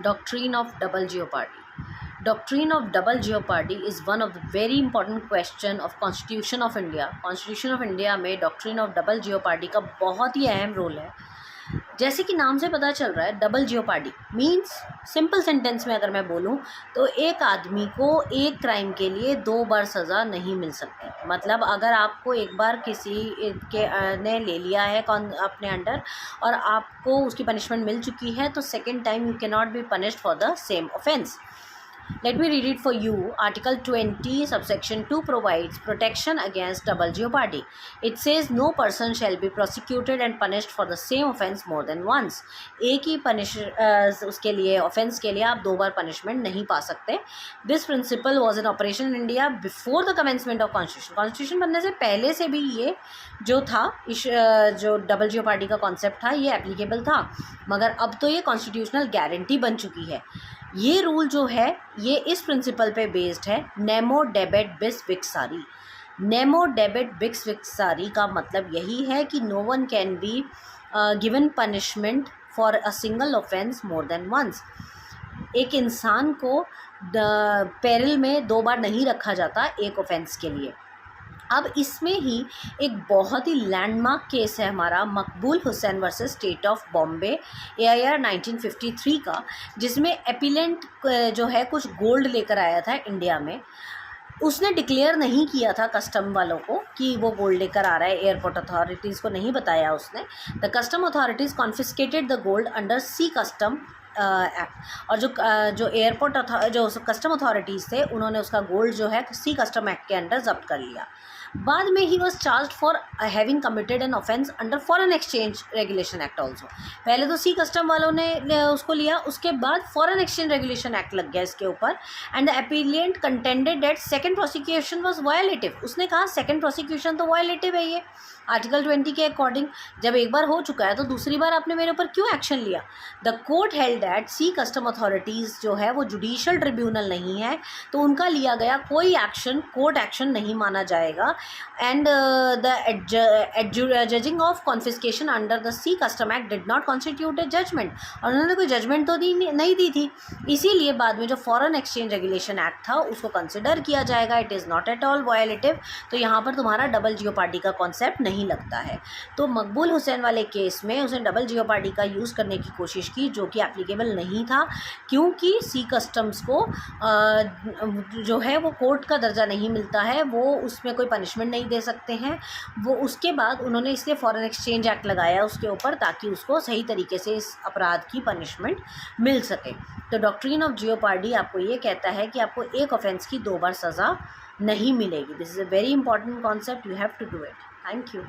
Doctrine of double jeopardy. Doctrine of double jeopardy is one of the very important question of Constitution of India. Constitution of India में doctrine of double jeopardy का बहुत ही अहम role है. जैसे कि नाम से पता चल रहा है, double jeopardy means, simple sentence में अगर मैं बोलूं तो एक आदमी को एक क्राइम के लिए 2 बार सज़ा नहीं मिल सकती. मतलब अगर आपको एक बार किसी के ने ले लिया है अपने अंडर और आपको उसकी पनिशमेंट मिल चुकी है, तो second time you can not be punished for the same offence. Let me read it for you. Article 20 subsection 2 provides protection against double jeopardy. It says no person shall be prosecuted and punished for the same offence more than once. एक ही उसके लिए offence के लिए आप 2 बार punishment नहीं पा सकते. This principle was in operation in India before the commencement of constitution. Constitution बनने से पहले से भी ये जो था, जो डबल जियोपार्डी का कॉन्सेप्ट था, ये एप्लीकेबल था, मगर अब तो ये कॉन्स्टिट्यूशनल गारंटी बन चुकी है. ये रूल जो है ये इस प्रिंसिपल पे बेस्ड है, नेमो डेबिट बिस विक्सारी. नेमो डेबिट बिस विक्सारी का मतलब यही है कि no one can be given punishment for a single offence more than once. एक इंसान को पेरिल में 2 बार नहीं रखा जाता एक ऑफेंस के लिए. अब इसमें ही एक बहुत ही लैंडमार्क केस है हमारा मकबूल Hussain versus state of Bombay AIR 1953 का, जिसमें एपिलेंट जो है कुछ गोल्ड लेकर आया था इंडिया में. उसने डिक्लेयर नहीं किया था कस्टम वालों को कि वो गोल्ड लेकर आ रहा है, एयरपोर्ट अथॉरिटीज़ को नहीं बताया उसने. The custom authorities confiscated the gold under sea custom act. और जो एयरपोर्ट जो कस्टम अथॉरिटीज़ थे, उन्होंने उसका गोल्ड जो है सी कस्टम एक्ट के अंडर जब्त कर लिया. बाद में he was charge for having committed an offence under foreign exchange regulation act also. पहले तो सी कस्टम वालों ने उसको लिया, उसके बाद फॉरेन एक्सचेंज रेगुलेशन एक्ट लग गया इसके ऊपर. And the appellant contended that second prosecution was violative. उसने कहा सेकंड प्रोसिक्यूशन तो वायलेटिव है ये आर्टिकल 20 के अकॉर्डिंग. जब एक बार हो चुका है तो दूसरी बार आपने मेरे ऊपर क्यों एक्शन लिया. The court held that sea custom authorities जो है वो जुडिशियल ट्रिब्यूनल नहीं है, तो उनका लिया गया कोई एक्शन कोर्ट एक्शन नहीं माना जाएगा. And the judging of confiscation under the sea custom act did not constitute a judgement. और उन्होंने कोई जजमेंट तो नहीं दी थी. इसीलिए बाद में जो फॉरेन एक्सचेंज रेगुलेशन एक्ट था उसको कंसिडर किया जाएगा. It is not at all violative. तो यहाँ पर तुम्हारा डबल जियोपार्डी का कॉन्सेप्ट नहीं लगता है. तो मकबूल हुसैन वाले केस में उसने डबल जियोपार्डी का यूज़ करने की कोशिश की, जो कि एप्लीकेबल नहीं था, क्योंकि सी कस्टम्स को जो है वो कोर्ट का दर्जा नहीं मिलता है, वो उसमें कोई पनिशमेंट नहीं दे सकते हैं वो. उसके बाद उन्होंने इसलिए फॉरेन एक्सचेंज एक्ट लगाया उसके ऊपर, ताकि उसको सही तरीके से इस अपराध की पनिशमेंट मिल सके. तो डॉक्ट्रिन ऑफ जियोपार्डी आपको ये कहता है कि आपको एक ऑफेंस की 2 बार सज़ा नहीं मिलेगी. This is a very important concept. You have to do it. Thank you.